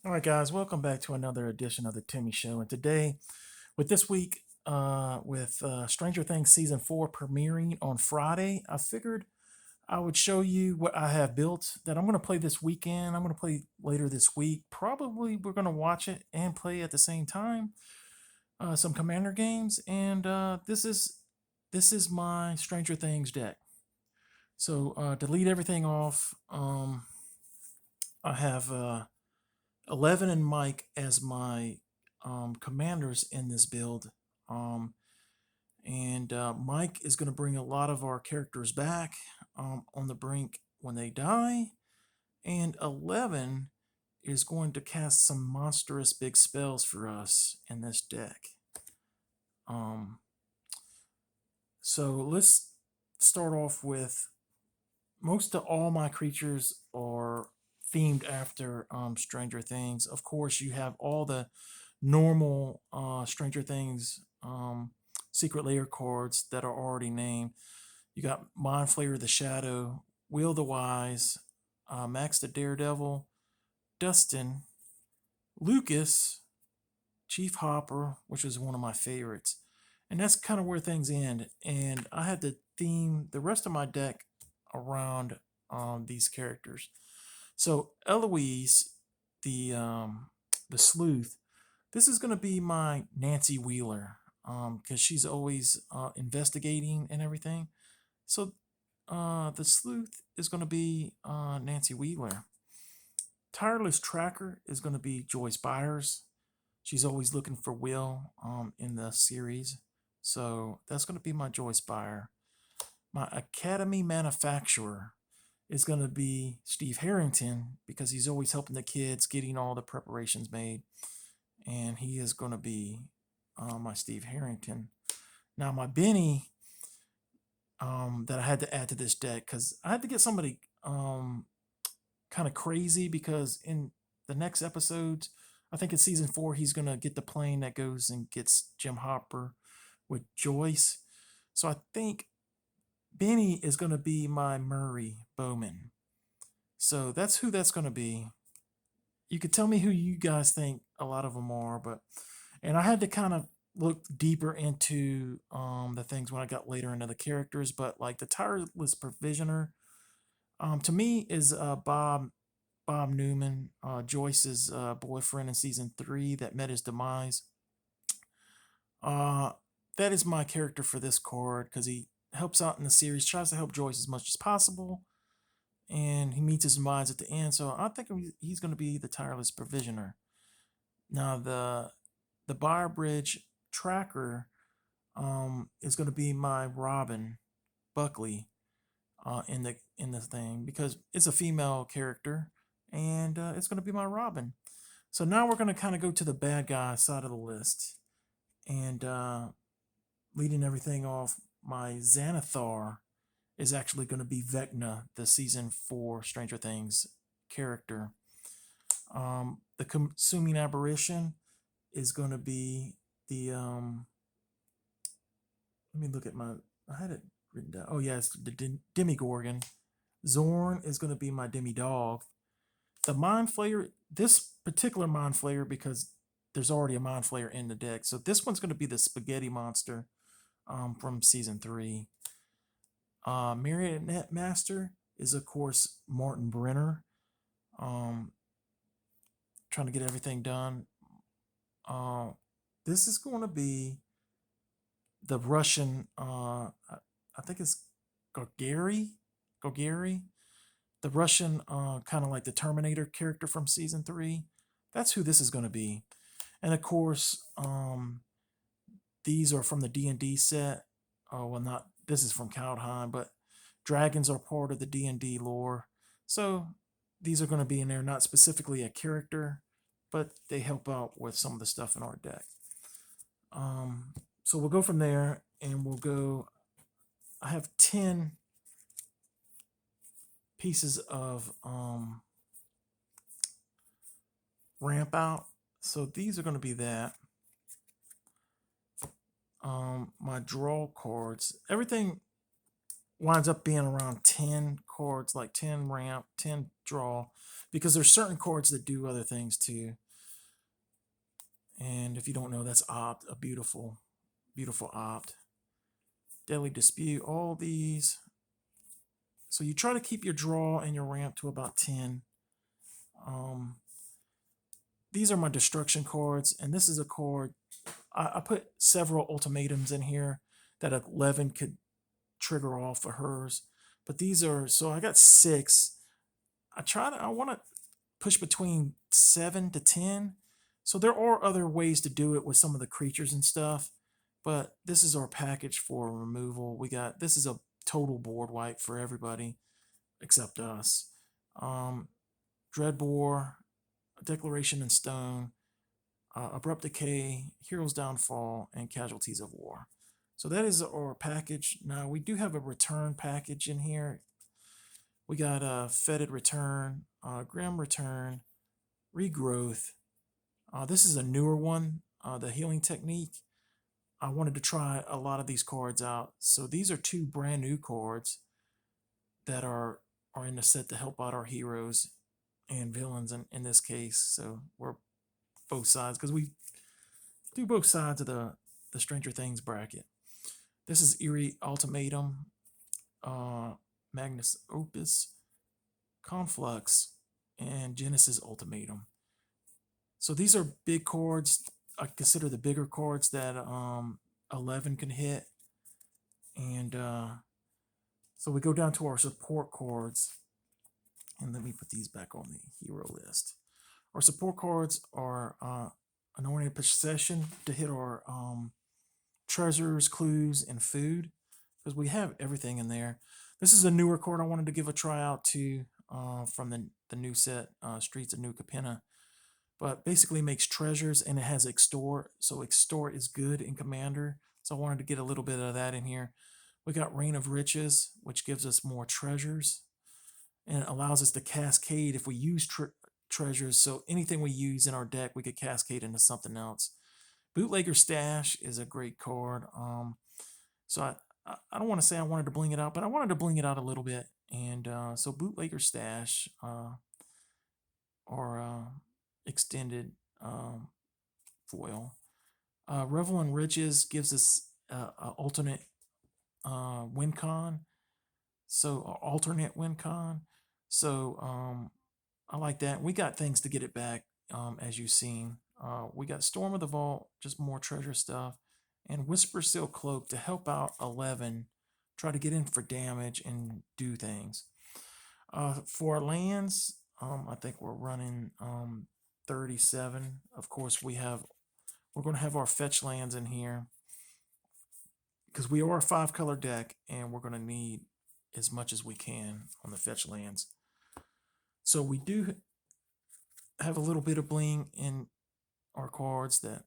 All right, guys, welcome back to another edition of the Timmy Show. And today, with this week, with Stranger Things season 4 premiering on Friday, I figured I would show you what I have built that I'm going to play this weekend. I'm going to play later this week. Probably we're going to watch it and play at the same time. Some Commander games, and this is my Stranger Things deck. So delete everything off. I have 11 and Mike as my commanders in this build. Um, and Mike is going to bring a lot of our characters back on the brink when they die. And 11 is going to cast some monstrous big spells for us in this deck. Um, so let's start off with most of all my creatures are themed after Stranger Things. Of course, you have all the normal Stranger Things secret layer cards that are already named. You got Mind Flayer the Shadow, Will the Wise, Max the Daredevil, Dustin, Lucas, Chief Hopper, which is one of my favorites. And that's kind of where things end. And I had to theme the rest of my deck around these characters. So Eloise, the sleuth, this is going to be my Nancy Wheeler because she's always investigating and everything. So the sleuth is going to be Nancy Wheeler. Tireless Tracker is going to be Joyce Byers. She's always looking for Will in the series. So that's going to be my Joyce Byer. My Academy Manufacturer is going to be Steve Harrington because he's always helping the kids getting all the preparations made. And he is going to be my Steve Harrington. Now, my Benny that I had to add to this deck because I had to get somebody kind of crazy because in the next episodes, I think in season 4, he's going to get the plane that goes and gets Jim Hopper with Joyce. So I think Benny is going to be my Murray Bowman. So that's who that's going to be. You could tell me who you guys think a lot of them are, and I had to kind of look deeper into the things when I got later into the characters, but like the tireless provisioner, to me is Bob Newman, Joyce's boyfriend in season 3 that met his demise. Uh, that is my character for this card because he helps out in the series, tries to help Joyce as much as possible, and he meets his demise at the end. So I think he's going to be the tireless provisioner. Now the Bar Bridge tracker is going to be my Robin Buckley in the thing because it's a female character and it's going to be my Robin. So now we're going to kind of go to the bad guy side of the list and leading everything off. My Xanathar is actually going to be Vecna, the season 4 Stranger Things character. The consuming aberration is going to be the let me look at my I had it written down. Oh yeah, it's the Demigorgon. Zorn is going to be my Demi Dog. The Mind Flayer, this particular Mind Flayer, because there's already a Mind Flayer in the deck. So this one's going to be the Spaghetti Monster from season 3. Marionette Master is, of course, Martin Brenner. Um, Trying to get everything done. Uh, this is going to be the Russian, I think it's Gogari, the Russian, kind of like the Terminator character from season 3. That's who this is going to be. And of course, these are from the D&D set. Oh, well, not this is from Kaldheim, but dragons are part of the D&D lore. So these are going to be in there, not specifically a character, but they help out with some of the stuff in our deck. So we'll go from there and we'll go. I have 10 pieces of ramp out. So these are going to be that. My draw cards, everything winds up being around 10 chords, like 10 ramp, 10 draw, because there's certain chords that do other things too. And if you don't know, that's opt, a beautiful, beautiful opt. Deadly Dispute, all these. So you try to keep your draw and your ramp to about 10. Um, these are my destruction chords, and this is a chord. I put several ultimatums in here that 11 could trigger off for hers. But these are, so I got 6. I want to push between 7 to 10. So there are other ways to do it with some of the creatures and stuff. But this is our package for removal. This is a total board wipe for everybody except us. Dreadbore, Declaration in Stone, Abrupt Decay, Hero's Downfall, and Casualties of War. So that is our package. Now we do have a return package in here. We got a Fetid Return, Grim Return, Regrowth. This is a newer one, the Healing Technique. I wanted to try a lot of these cards out. So these are 2 brand new cards that are in the set to help out our heroes and villains in this case. So we're both sides, because we do both sides of the Stranger Things bracket. This is Eerie Ultimatum, Magnus Opus, Conflux, and Genesis Ultimatum. So these are big chords. I consider the bigger chords that 11 can hit. And so we go down to our support chords. And let me put these back on the hero list. Our support chords are Anointed Possession to hit our treasures, clues, and food, because we have everything in there. This is a newer chord I wanted to give a try out to from the new set, Streets of New Capenna. But basically makes treasures, and it has extort. So extort is good in Commander. So I wanted to get a little bit of that in here. We got Reign of Riches, which gives us more treasures, and it allows us to cascade if we use treasures. So anything we use in our deck, we could cascade into something else. Bootlegger Stash is a great card. So I don't want to say I wanted to bling it out, but I wanted to bling it out a little bit. And so Bootlegger Stash or extended foil. Revel in Riches gives us alternate win con. So alternate win con. So I like that. We got things to get it back, as you've seen. We got Storm of the Vault, just more treasure stuff, and Whisper Seal Cloak to help out 11, try to get in for damage and do things. For our lands, I think we're running 37. Of course, we're going to have our fetch lands in here, because we are a 5-color deck, and we're going to need as much as we can on the fetch lands. So we do have a little bit of bling in our cards. That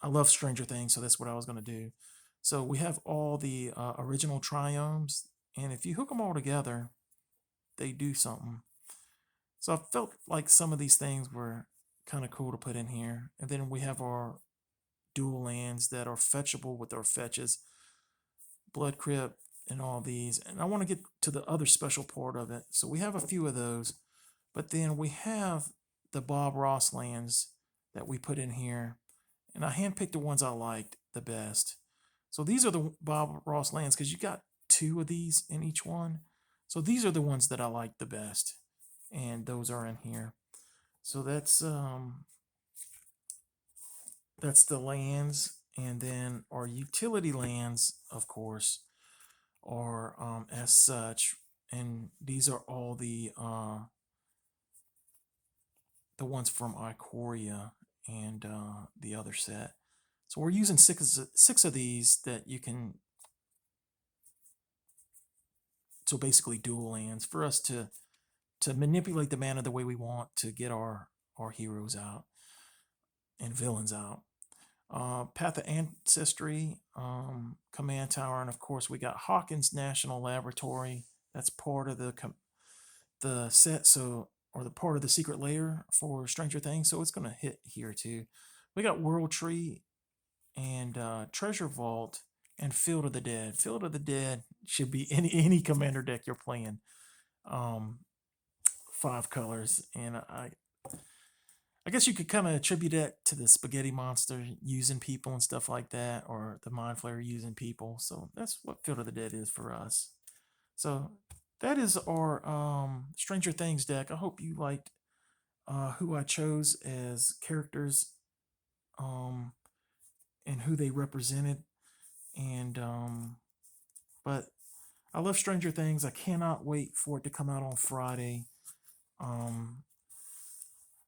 I love Stranger Things, so that's what I was going to do. So we have all the original triomes, and if you hook them all together, they do something. So I felt like some of these things were kind of cool to put in here. And then we have our dual lands that are fetchable with our fetches, Blood Crypt, and all these. And I want to get to the other special part of it. So we have a few of those, but then we have the Bob Ross lands that we put in here. And I handpicked the ones I liked the best. So these are the Bob Ross lands, because you got 2 of these in each one. So these are the ones that I like the best, and those are in here. So that's the lands, and then our utility lands, of course, are as such, and these are all the ones from Ikoria and the other set. So we're using six of these that you can. So basically, dual lands for us to manipulate the mana the way we want to get our heroes out and villains out. Path of Ancestry, Command Tower, and of course we got Hawkins National Laboratory. That's part of the set, so, or the part of the secret layer for Stranger Things. So it's going to hit here too. We got World Tree and Treasure Vault and Field of the Dead. Field of the Dead should be any commander deck you're playing. Um, 5 colors, and I guess you could kind of attribute that to the spaghetti monster using people and stuff like that, or the mind flayer using people. So that's what Field of the Dead is for us. So that is our Stranger Things deck. I hope you liked who I chose as characters, um, and who they represented. And but I love Stranger Things. I cannot wait for it to come out on Friday. Um,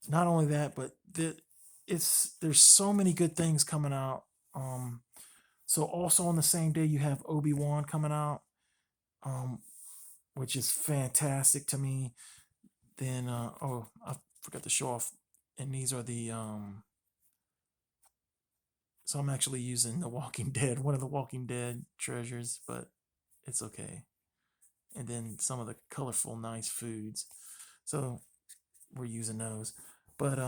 Not only that, but there's so many good things coming out. Um, so also on the same day you have Obi-Wan coming out, um, which is fantastic to me. Then oh, I forgot to show off, and these are the so I'm actually using The Walking Dead, one of the Walking Dead treasures, but it's okay. And then some of the colorful, nice foods. So we're using those. But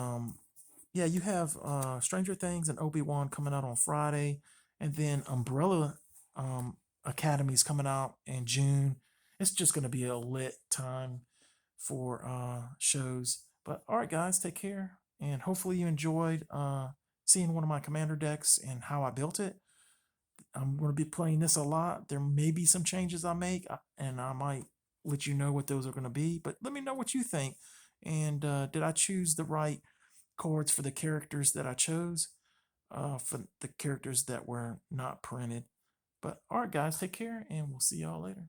yeah, you have Stranger Things and Obi-Wan coming out on Friday, and then Umbrella Academy's coming out in June. It's just going to be a lit time for shows. But all right, guys, take care, and hopefully you enjoyed seeing one of my commander decks and how I built it. I'm going to be playing this a lot. There may be some changes I make, and I might let you know what those are going to be. But let me know what you think. And did I choose the right cards for the characters that I chose? For the characters that were not printed. But all right, guys, take care, and we'll see y'all later.